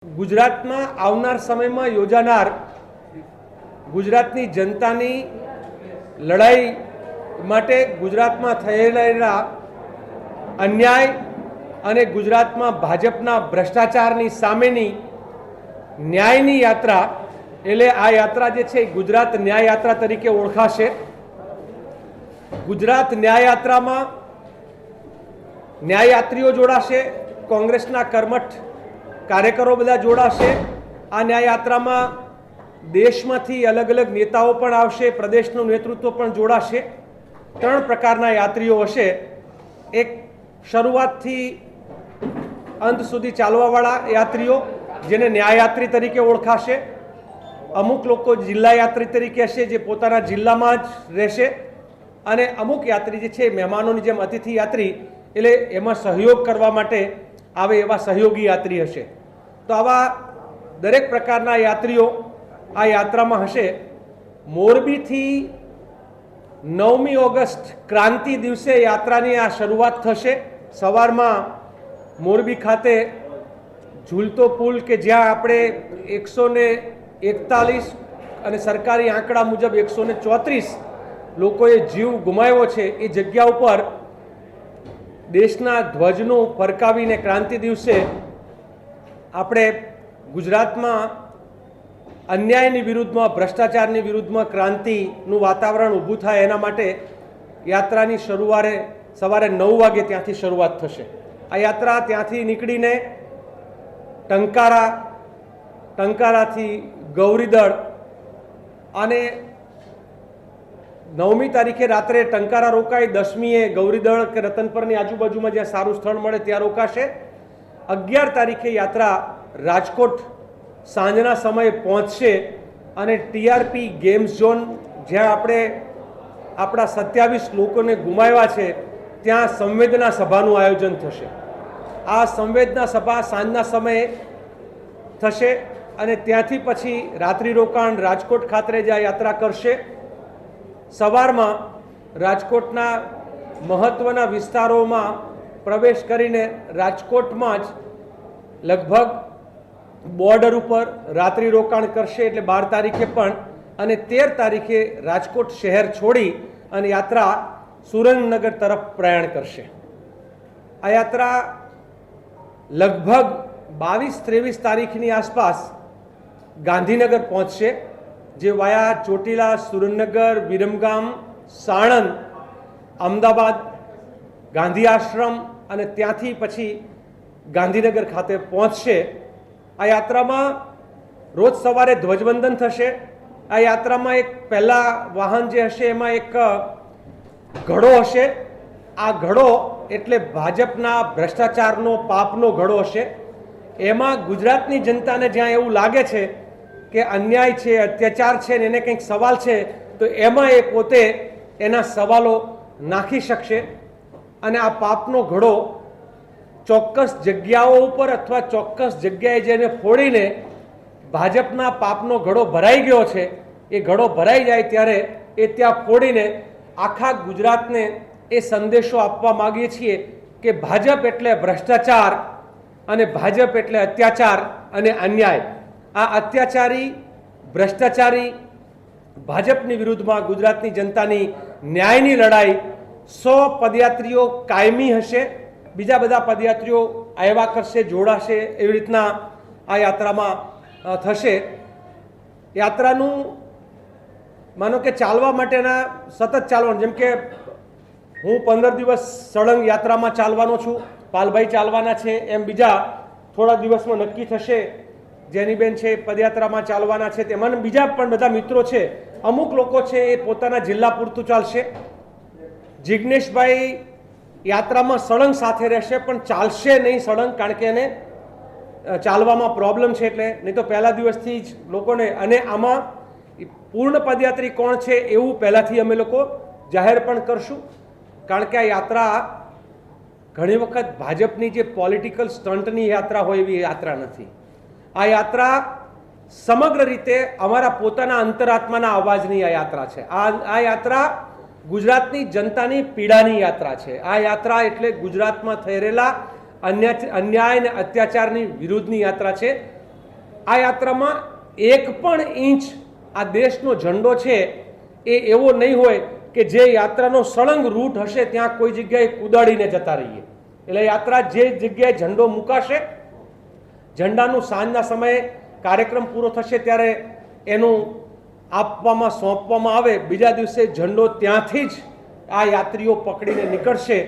ગુજરાતમાં આવનાર સમયમાં યોજાનાર ગુજરાતની જનતાની લડાઈ માટે ગુજરાતમાં થયેલા અન્યાય અને ગુજરાતમાં ભાજપના ભ્રષ્ટાચારની સામેની ન્યાયની યાત્રા એટલે આ યાત્રા જે છે ગુજરાત ન્યાય યાત્રા તરીકે ઓળખાશે। ગુજરાત ન્યાય યાત્રામાં ન્યાયયાત્રીઓ જોડાશે, કોંગ્રેસના કર્મઠ કાર્યકરો બધા જોડાશે। આ ન્યાય યાત્રામાં દેશમાંથી અલગ અલગ નેતાઓ પણ આવશે, પ્રદેશનું નેતૃત્વ પણ જોડાશે। ત્રણ પ્રકારના યાત્રીઓ હશે। એક શરૂઆતથી અંત સુધી ચાલવાવાળા યાત્રીઓ જેને ન્યાયયાત્રી તરીકે ઓળખાશે। અમુક લોકો જિલ્લા યાત્રી તરીકે હશે જે પોતાના જિલ્લામાં જ રહેશે, અને અમુક યાત્રી જે છે મહેમાનોની જેમ અતિથિ યાત્રી એટલે એમાં સહયોગ કરવા માટે આવે એવા સહયોગી યાત્રી હશે। તો આવા દરેક પ્રકારના યાત્રીઓ આ યાત્રામાં હશે। મોરબીથી 9મી ઓગસ્ટ ક્રાંતિ દિવસે યાત્રાની આ શરૂઆત થશે। સવારમાં મોરબી ખાતે ઝૂલતો પુલ કે જ્યાં આપણે 141 અને સરકારી આંકડા મુજબ 134 લોકોએ જીવ ગુમાવ્યો છે એ જગ્યા ઉપર દેશના ધ્વજનું ફરકાવીને ક્રાંતિ દિવસે આપણે ગુજરાતમાં અન્યાયની વિરુદ્ધમાં, ભ્રષ્ટાચારની વિરુદ્ધમાં ક્રાંતિનું વાતાવરણ ઊભું થાય એના માટે યાત્રાની સવારે 9 વાગે ત્યાંથી શરૂઆત થશે। આ યાત્રા ત્યાંથી નીકળીને ટંકારાથી ગૌરીદળ અને 9મી તારીખે રાત્રે ટંકારા રોકાઈ, 10મીએ ગૌરીદળ કે રતનપરની આજુબાજુમાં જ્યાં સારું સ્થળ મળે ત્યાં રોકાશે। 11 તારીખે યાત્રા રાજકોટ સાંજના સમયે પહોંચશે અને ટીઆરપી ગેમ્સ ઝોન જ્યાં આપણે આપણા 27 લોકોને ગુમાવ્યા છે ત્યાં સંવેદના સભાનું આયોજન થશે। આ સંવેદના સભા સાંજના સમયે થશે અને ત્યાંથી પછી રાત્રિ રોકાણ રાજકોટ ખાતે જ આ યાત્રા કરશે। સવારમાં રાજકોટના મહત્ત્વના વિસ્તારોમાં પ્રવેશ કરીને રાજકોટમાં જ લગભગ બોર્ડર ઉપર રાત્રિ રોકાણ કરશે, એટલે 12 તારીખે પણ, અને 13 તારીખે રાજકોટ શહેર છોડી અને યાત્રા સુરેન્દ્રનગર તરફ પ્રયાણ કરશે। આ યાત્રા લગભગ 22-23 તારીખની આસપાસ ગાંધીનગર પહોંચશે, જે વાયા ચોટીલા, સુરેન્દ્રનગર, વિરમગામ, સાણંદ, અમદાવાદ, ગાંધી આશ્રમ અને ત્યાંથી પછી ગાંધીનગર ખાતે પહોંચશે। આ યાત્રામાં રોજ સવારે ધ્વજવંદન થશે। આ યાત્રામાં એક પહેલા વાહન જે હશે એમાં એક ઘડો હશે। આ ઘડો એટલે ભાજપના ભ્રષ્ટાચારનો, પાપનો ઘડો હશે। એમાં ગુજરાતની જનતાને જ્યાં એવું લાગે છે કે અન્યાય છે, અત્યાચાર છે ને એને કંઈક સવાલ છે, તો એમાં એ પોતે એના સવાલો નાખી શકશે। અને આ પાપનો ઘડો ચોક્કસ જગ્યાઓ ઉપર અથવા ચોક્કસ જગ્યાએ જેને ફોડીને ભાજપના પાપનો ઘડો ભરાઈ ગયો છે, એ ઘડો ભરાઈ જાય ત્યારે એ ત્યાં ફોડીને આખા ગુજરાતને એ સંદેશો આપવા માગીએ છીએ કે ભાજપ એટલે ભ્રષ્ટાચાર અને ભાજપ એટલે અત્યાચાર અને અન્યાય। આ અત્યાચારી, ભ્રષ્ટાચારી ભાજપની વિરુદ્ધમાં ગુજરાતની જનતાની ન્યાયની લડાઈ 100 પદયાત્રીઓ કાયમી હશે, બીજા બધા પદયાત્રીઓ આવ્યા કરશે, જોડાશે, એવી રીતના આ યાત્રામાં થશે। યાત્રાનું માનો કે ચાલવા માટેના સતત ચાલવાનું, જેમ કે હું 15 દિવસ સળંગ યાત્રામાં ચાલવાનો છું, પાલભાઈ ચાલવાના છે, એમ બીજા થોડા દિવસમાં નક્કી થશે। જેનીબેન છે પદયાત્રામાં ચાલવાના છે, તેમાં બીજા પણ બધા મિત્રો છે। અમુક લોકો છે એ પોતાના જિલ્લા પૂરતું ચાલશે। જિગ્નેશભાઈ યાત્રામાં સળંગ સાથે રહેશે પણ ચાલશે નહીં સળંગ, કારણ કે એને ચાલવામાં પ્રોબ્લેમ છે, એટલે નહીં તો પહેલા દિવસથી જ લોકોને, અને આમાં પૂર્ણ પદયાત્રી કોણ છે એવું પહેલાંથી અમે લોકો જાહેર પણ કરશું, કારણ કે આ યાત્રા ઘણી વખત ભાજપની જે પોલિટિકલ સ્ટન્ટની યાત્રા હોય એવી યાત્રા નથી। આ યાત્રા સમગ્ર રીતે અમારા પોતાના અંતરાત્માના અવાજની આ યાત્રા છે। આ યાત્રા ગુજરાતની જનતાની પીડાની યાત્રા છે। આ યાત્રા એટલે ગુજરાતમાં થઈ રહેલા અન્યાય અને અત્યાચારની વિરુદ્ધની યાત્રા છે। આ યાત્રામાં એક પણ ઇંચ આ દેશનો ઝંડો છે એ એવો નહીં હોય કે જે યાત્રાનો સળંગ રૂટ હશે ત્યાં કોઈ જગ્યાએ કુદાડીને જતા રહીએ. એટલે યાત્રા જે જગ્યાએ ઝંડો મુકાશે, ઝંડાનું સાંજના સમયે કાર્યક્રમ પૂરો થશે ત્યારે એનું આપવામાં સોંપવામાં આવે, બીજા દિવસે ઝંડો ત્યાંથી જ આ યાત્રીઓ પકડીને નીકળશે.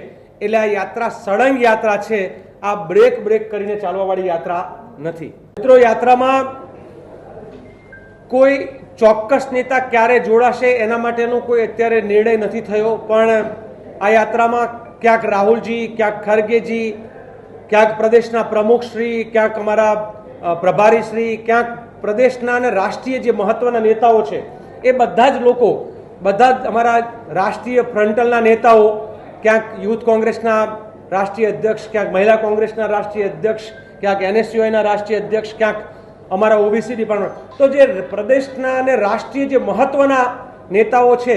એટલે આ યાત્રા સળંગ યાત્રા છે, આ બ્રેક કરીને ચાલવાવાળી યાત્રા નથી. મિત્રો, યાત્રામાં કોઈ ચોક્કસ નેતા ક્યારે જોડાશે એના માટેનો કોઈ અત્યારે નિર્ણય નથી થયો, પણ આ યાત્રામાં ક્યાંક રાહુલજી, ક્યાંક ખરગેજી, ક્યાંક પ્રદેશના પ્રમુખશ્રી, ક્યાંક અમારા પ્રભારીશ્રી, ક્યાંક પ્રદેશના અને રાષ્ટ્રીય જે મહત્વના નેતાઓ છે એ બધા જ લોકો, બધા જ અમારા રાષ્ટ્રીય ફ્રન્ટલના નેતાઓ, ક્યાંક યુથ કોંગ્રેસના રાષ્ટ્રીય અધ્યક્ષ, ક્યાંક મહિલા કોંગ્રેસના રાષ્ટ્રીય અધ્યક્ષ, ક્યાંક NSUIના રાષ્ટ્રીય અધ્યક્ષ, ક્યાંક અમારા OBC ડિપાર્ટમેન્ટ, તો જે પ્રદેશના અને રાષ્ટ્રીય જે મહત્વના નેતાઓ છે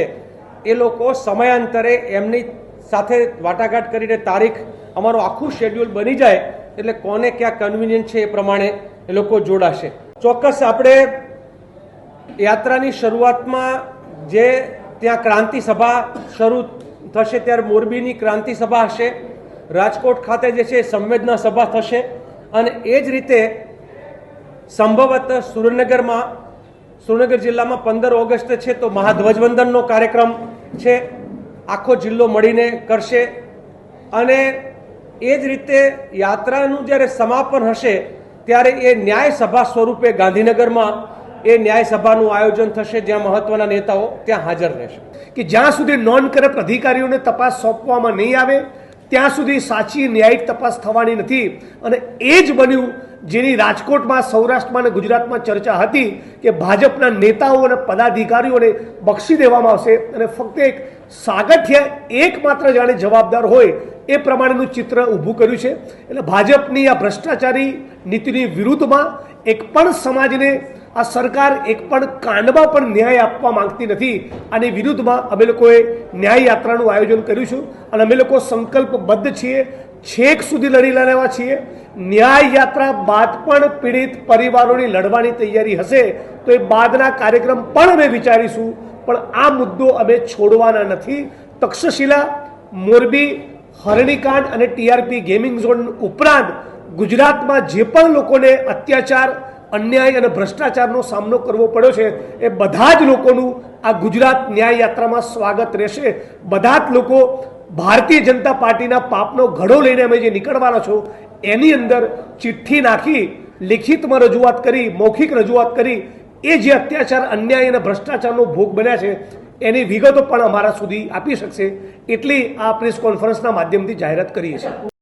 એ લોકો સમયાંતરે એમની સાથે વાટાઘાટ કરીને તારીખ, અમારું આખું શેડ્યુલ બની જાય એટલે કોને ક્યાં કન્વિનિયન્ટ છે એ પ્રમાણે એ લોકો જોડાશે. ચોક્કસ આપણે યાત્રાની શરૂઆતમાં જે ત્યાં ક્રાંતિ સભા શરૂ થશે ત્યારે મોરબીની ક્રાંતિ સભા હશે, રાજકોટ ખાતે જે છે સંવેદના સભા થશે, અને એ જ રીતે સંભવત સુરેન્દ્રનગર જિલ્લામાં 15 ઓગસ્ટ છે તો મહાધ્વજવંદનનો કાર્યક્રમ છે, આખો જિલ્લો મળીને કરશે. અને એ જ રીતે યાત્રાનું જ્યારે સમાપન હશે ત્યારે એ ન્યાય સભા સ્વરૂપે ગાંધીનગરમાં એ ન્યાય સભાનું આયોજન થશે, જ્યાં મહત્વના નેતાઓ ત્યાં હાજર રહેશે. કે જ્યાં સુધી નોન કરપ્ટ અધિકારીઓને તપાસ સોંપવામાં નહીં આવે ત્યાં સુધી સાચી ન્યાયિક તપાસ થવાની નથી. અને એ જ બન્યું જેની રાજકોટમાં, સૌરાષ્ટ્રમાં અને ગુજરાતમાં ચર્ચા હતી કે ભાજપના નેતાઓ અને પદાધિકારીઓને બક્ષી દેવામાં આવશે અને ફક્ત એક સાગઠિયા એકમાત્ર જાણે જવાબદાર હોય એ પ્રમાણેનું ચિત્ર ઊભું કર્યું છે. એટલે ભાજપની આ ભ્રષ્ટાચારી નીતિની વિરુદ્ધમાં એક પણ સમાજને આ સરકાર એક પણ કાંડમાં પણ ન્યાય આપવા માંગતી નથી. આની વિરુદ્ધમાં અમે લોકોએ ન્યાય યાત્રાનું આયોજન કર્યું છે અને અમે લોકો સંકલ્પબદ્ધ છીએ, છેક સુધી લડી લેવા છીએ. ન્યાય યાત્રા બાદ પણ પીડિત પરિવારોની લડવાની તૈયારી હશે તો એ બાદના કાર્યક્રમ પણ અમે વિચારીશું, પણ આ મુદ્દો અમે છોડવાના નથી. તક્ષશિલા, મોરબી, હરણીકાંડ અને TRP ગેમિંગ ઝોન ઉપરાંત ગુજરાતમાં જે પણ લોકોને અત્યાચાર, અન્યાય અને ભ્રષ્ટાચારનો સામનો કરવો પડ્યો છે એ બધા જ લોકોનું આ ગુજરાત ન્યાય યાત્રામાં સ્વાગત રહેશે. બધા જ લોકો ભારતીય જનતા પાર્ટીના પાપનો ઘડો લઈને અમે જે નીકળવાના છો એની અંદર ચિઠ્ઠી નાખી, લિખિતમાં રજૂઆત કરી, મૌખિક રજૂઆત કરી, એ જે અત્યાચાર, અન્યાય અને ભ્રષ્ટાચારનો ભોગ બન્યા છે એની વિગતો પણ અમારા સુધી આપી શકશે. એટલી આ પ્રેસ કોન્ફરન્સના માધ્યમથી જાહેરાત કરીએ છીએ.